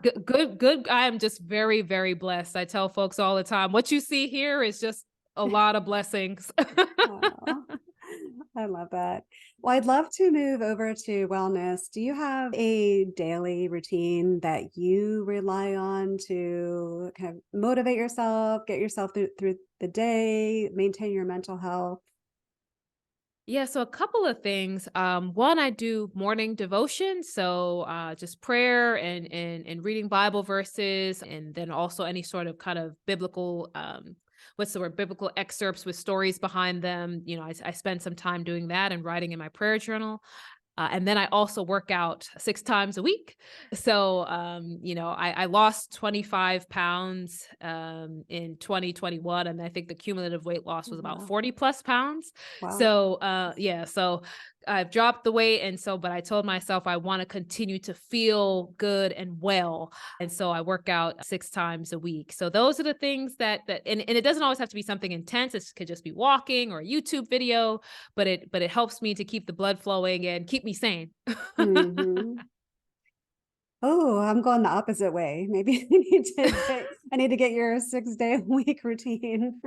Good, good, good. I am just very, very blessed. I tell folks all the time, what you see here is just a lot of blessings. Oh, I love that. Well, I'd love to move over to wellness. Do you have a daily routine that you rely on to kind of motivate yourself, get yourself through the day, maintain your mental health? Yeah, so a couple of things. One, I do morning devotion, so just prayer and reading Bible verses, and then also any sort of kind of biblical, what's the word, biblical excerpts with stories behind them. I spend some time doing that and writing in my prayer journal. And then I also work out 6 times a week. So, I lost 25 pounds in 2021. And I think the cumulative weight loss Oh, was about wow. 40 plus pounds. Wow. So, yeah, so I've dropped the weight. But I told myself I want to continue to feel good and well. And so I work out 6 times a week. So those are the things and it doesn't always have to be something intense. It could just be walking or a YouTube video, but it helps me to keep the blood flowing and keep me sane. Hmm. Oh, I'm going the opposite way. Maybe I need to get your 6 day a week routine.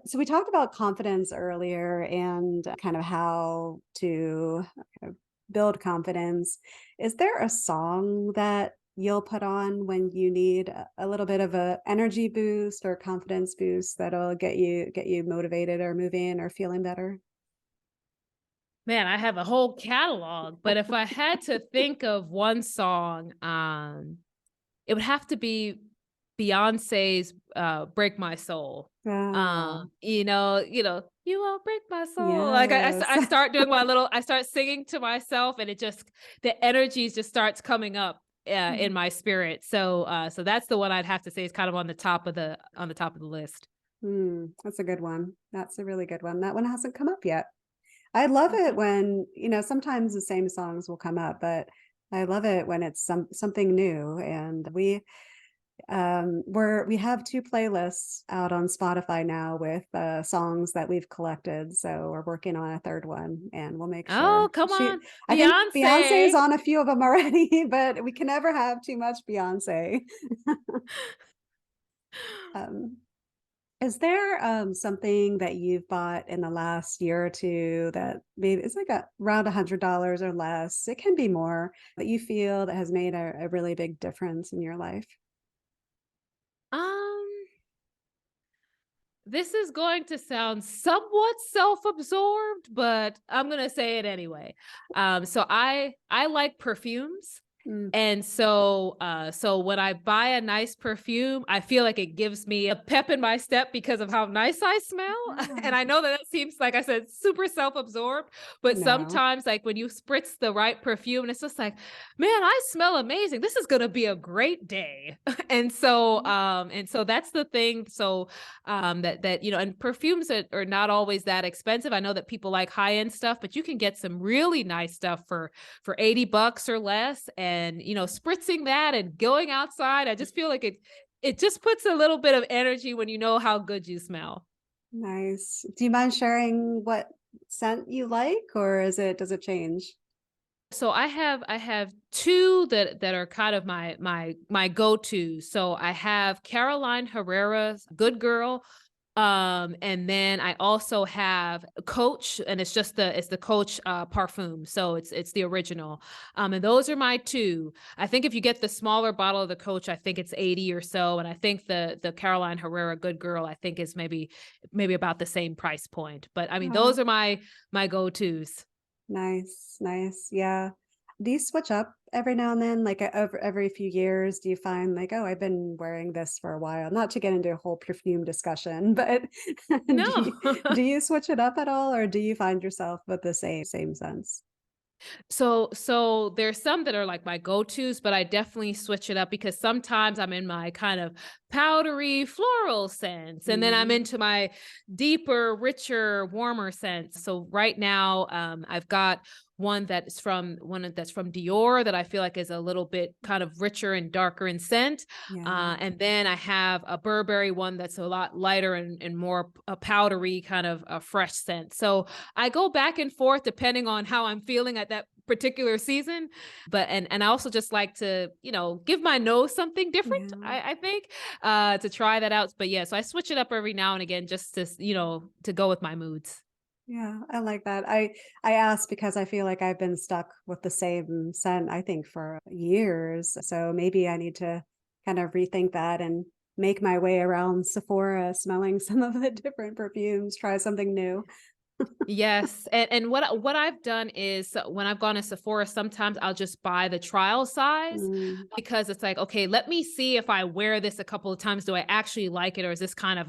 So we talked about confidence earlier and kind of how to kind of build confidence. Is there a song that you'll put on when you need a little bit of a energy boost or confidence boost that'll get you motivated or moving or feeling better? Man, I have a whole catalog, but if I had to think of one song, it would have to be Beyonce's, "Break My Soul." Ah, "You won't break my soul." Like, yes. I start doing I start singing to myself, and the energy just starts coming up, in my spirit. So that's the one I'd have to say is kind of on the top of the list. That's a good one. That's a really good one. That one hasn't come up yet. I love it Mhm. when, sometimes the same songs will come up, but I love it when it's something new. And we have two playlists out on Spotify now with songs that we've collected. So we're working on a third one, and we'll make Oh, sure come on, I think Beyonce is Beyonce. on a few of them already, but we can never have too much Beyonce. Um, is there something that you've bought in the last year or two that maybe it's like around $100 or less? It can be more that you feel that has made a really big difference in your life. Um, this is going to sound somewhat self-absorbed, but I'm gonna say it anyway. So I like perfumes. Mm. And so when I buy a nice perfume, I feel like it gives me a pep in my step because of how nice I smell. And Yeah. I know that that seems, like I said, super self-absorbed, but No. sometimes like when you spritz the right perfume and it's just like, man, I smell amazing. This is going to be a great day. And so that's the thing. That and perfumes are not always that expensive. I know that people like high-end stuff, but you can get some really nice stuff for $80 or less. And, spritzing that and going outside, I just feel like it just puts a little bit of energy when you know how good you smell. Nice. Do you mind sharing what scent you like, or does it change? So I have two that are kind of my go-to. So I have Caroline Herrera's Good Girl. And then I also have Coach, and it's the Coach parfum. So it's the original. And those are my two. I think if you get the smaller bottle of the Coach, I think it's 80 or so. And I think the Caroline Herrera Good Girl, I think is maybe about the same price point. But I mean, those Oh, are my go-tos. nice, nice. Yeah. Do you switch up every now and then, like over every few years? Do you find like, oh, I've been wearing this for a while? Not to get into a whole perfume discussion, but No. do you switch it up at all, or do you find yourself with the same sense? So there's some that are like my go-tos, but I definitely switch it up because sometimes I'm in my kind of powdery floral scents, and then I'm Mm, into my deeper, richer, warmer scents. So right now, I've got one that's from Dior that I feel like is a little bit kind of richer and darker in scent. yeah. And then I have a Burberry one that's a lot lighter and more a powdery kind of a fresh scent. So I go back and forth depending on how I'm feeling at that particular season. But I also just like to, give my nose something different, Yeah. I think, to try that out. But yeah, so I switch it up every now and again just to go with my moods. Yeah, I like that. I asked because I feel like I've been stuck with the same scent, I think, for years. So maybe I need to kind of rethink that and make my way around Sephora, smelling some of the different perfumes, try something new. Yes, and what I've done is when I've gone to Sephora, sometimes I'll just buy the trial size Mm, because it's like, okay, let me see if I wear this a couple of times, do I actually like it, or is this kind of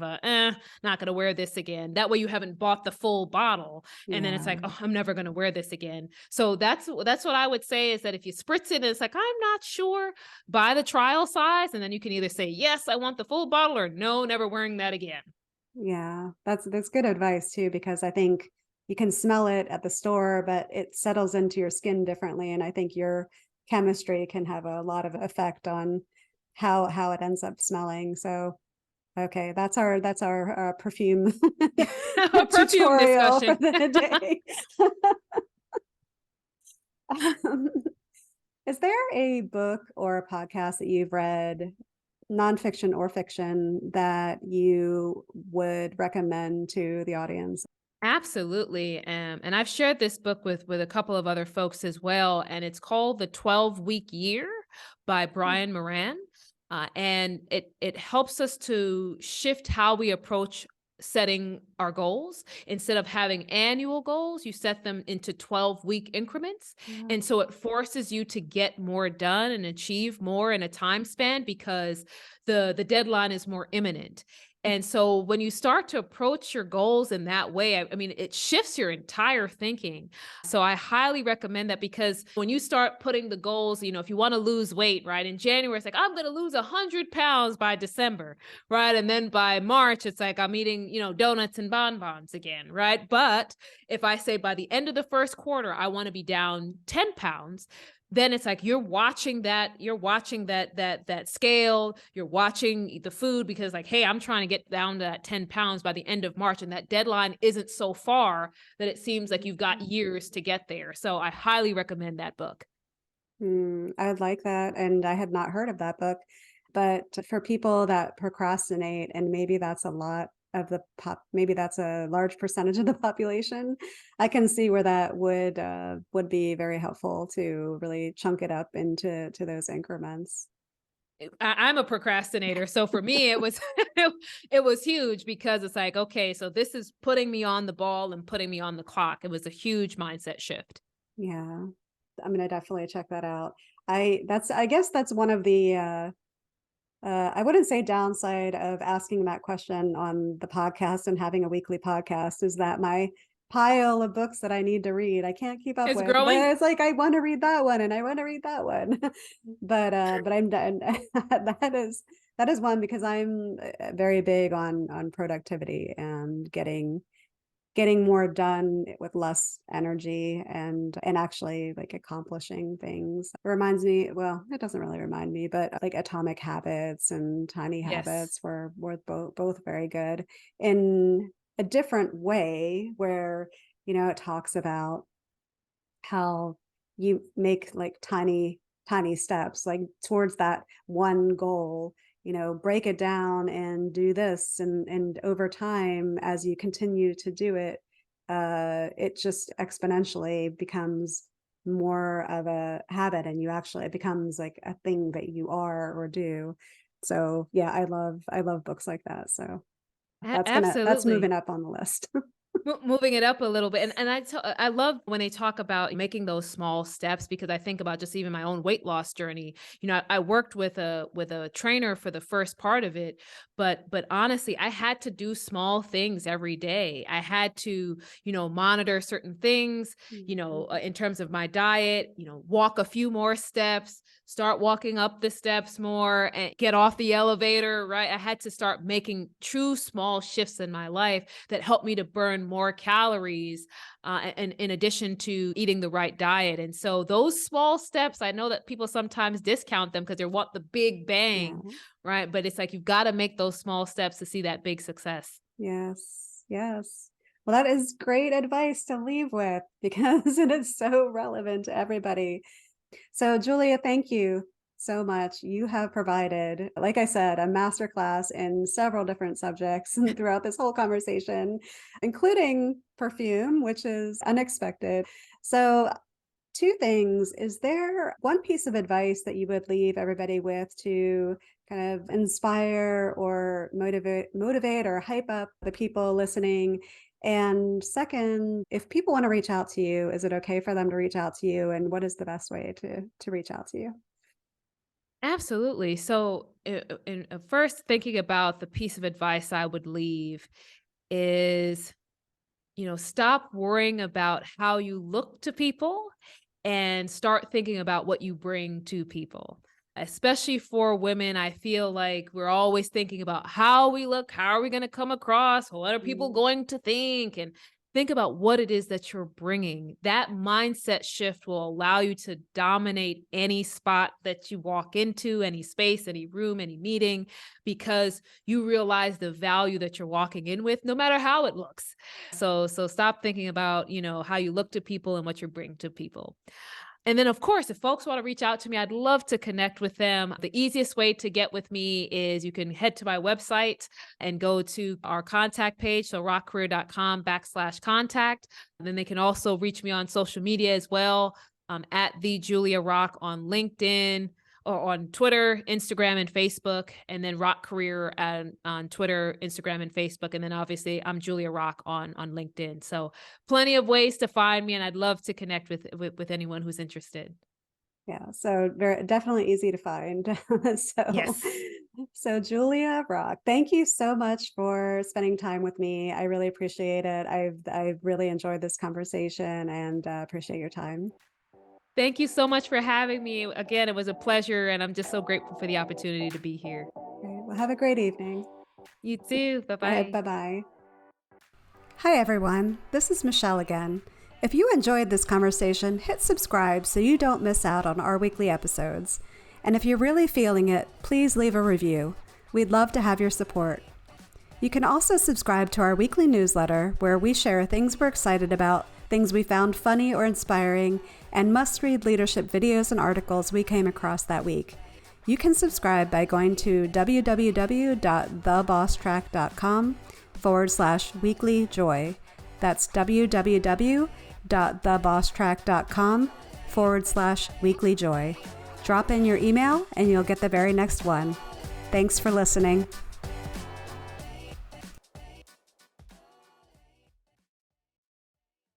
not gonna wear this again? That way you haven't bought the full bottle, and then it's yeah, like, oh, I'm never gonna wear this again. So that's what I would say is that if you spritz it and it's like, I'm not sure, buy the trial size, and then you can either say, yes, I want the full bottle, or no, never wearing that again. yeah. That's good advice too, because I think you can smell it at the store, but it settles into your skin differently. And I think your chemistry can have a lot of effect on how it ends up smelling. So okay, that's our perfume Perfume tutorial for discussion. the day. Um, is there a book or a podcast that you've read, nonfiction or fiction, that you would recommend to the audience? Absolutely. And I've shared this book with a couple of other folks as well. And it's called The 12-Week Year by Brian Moran. And it helps us to shift how we approach setting our goals. Instead of having annual goals, you set them into 12-week increments. And Wow. so it forces you to get more done and achieve more in a time span because the deadline is more imminent. And so when you start to approach your goals in that way, I mean, it shifts your entire thinking. So I highly recommend that because when you start putting the goals, if you want to lose weight, right, in January, it's like, I'm going to lose 100 pounds by December, right? And then by March, it's like, I'm eating, donuts and bonbons again, right? But if I say by the end of the first quarter, I want to be down 10 pounds, then it's like you're watching that scale, you're watching the food because like, hey, I'm trying to get down to that 10 pounds by the end of March, and that deadline isn't so far that it seems like you've got years to get there. So I highly recommend that book. I like that, and I had not heard of that book. But for people that procrastinate, and maybe that's a lot of the maybe that's a large percentage of the population, I can see where that would be very helpful to really chunk it up into those increments. I'm a procrastinator. So for me, it was it was huge because it's like, okay, so this is putting me on the ball and putting me on the clock. It was a huge mindset shift. Yeah, I'm gonna definitely check that out. I guess that's one of the I wouldn't say downside of asking that question on the podcast and having a weekly podcast is that my pile of books that I need to read, I can't keep up It's with. But growing. it's like I want to read that one and I want to read that one. But I'm done. That is one because I'm very big on productivity and getting more done with less energy and actually like accomplishing things. It reminds me, well, it doesn't really remind me, but like Atomic Habits and Tiny Yes. Habits were both very good in a different way where, it talks about how you make like tiny steps like towards that one goal, break it down and do this, and over time as you continue to do it, it just exponentially becomes more of a habit, and it becomes like a thing that you are or do. So yeah, I love books like that, so that's Absolutely. moving up on the list. Moving it up a little bit, and I love when they talk about making those small steps because I think about just even my own weight loss journey. I worked with a trainer for the first part of it, but honestly, I had to do small things every day. I had to, monitor certain things, Mhm. in terms of my diet, walk a few more steps, start walking up the steps more, and get off the elevator, right? I had to start making true small shifts in my life that helped me to burn more calories, and in addition to eating the right diet. And so those small steps, I know that people sometimes discount them because they want the big bang, Yeah. right? But it's like you've got to make those small steps to see that big success. Yes, yes. Well, that is great advice to leave with because it is so relevant to everybody. So, Julia, thank you so much. You have provided, like I said, a masterclass in several different subjects throughout this whole conversation, including perfume, which is unexpected. So, two things. Is there one piece of advice that you would leave everybody with to kind of inspire or motivate or hype up the people listening? And second, if people want to reach out to you, is it okay for them to reach out to you? And what is the best way to reach out to you? Absolutely. So, first, thinking about the piece of advice I would leave is, stop worrying about how you look to people and start thinking about what you bring to people. Especially for women, I feel like we're always thinking about how we look, how are we going to come across, what are people Mm, going to think, and think about what it is that you're bringing. That mindset shift will allow you to dominate any spot that you walk into, any space, any room, any meeting, because you realize the value that you're walking in with, no matter how it looks. So stop thinking about, how you look to people and what you bring to people. And then, of course, if folks want to reach out to me, I'd love to connect with them. The easiest way to get with me is you can head to my website and go to our contact page, so rockcareer.com/contact. And then they can also reach me on social media as well, at the Julia Rock on LinkedIn, or on Twitter, Instagram, and Facebook, and then Rock Career on Twitter, Instagram, and Facebook. And then obviously I'm Julia Rock on LinkedIn. So plenty of ways to find me, and I'd love to connect with anyone who's interested. yeah, so very definitely easy to find. So, Yes. so Julia Rock, thank you so much for spending time with me. I really appreciate it. I've really enjoyed this conversation and appreciate your time. Thank you so much for having me. Again, it was a pleasure, and I'm just so grateful for the opportunity to be here. Okay, well, have a great evening. You too. All right, Bye-bye. bye bye. Hi, everyone. This is Michelle again. If you enjoyed this conversation, hit subscribe so you don't miss out on our weekly episodes. And if you're really feeling it, please leave a review. We'd love to have your support. You can also subscribe to our weekly newsletter where we share things we're excited about, things we found funny or inspiring, and must-read leadership videos and articles we came across that week. You can subscribe by going to www.thebosstrack.com/weeklyjoy. That's www.thebosstrack.com/weeklyjoy. Drop in your email and you'll get the very next one. Thanks for listening.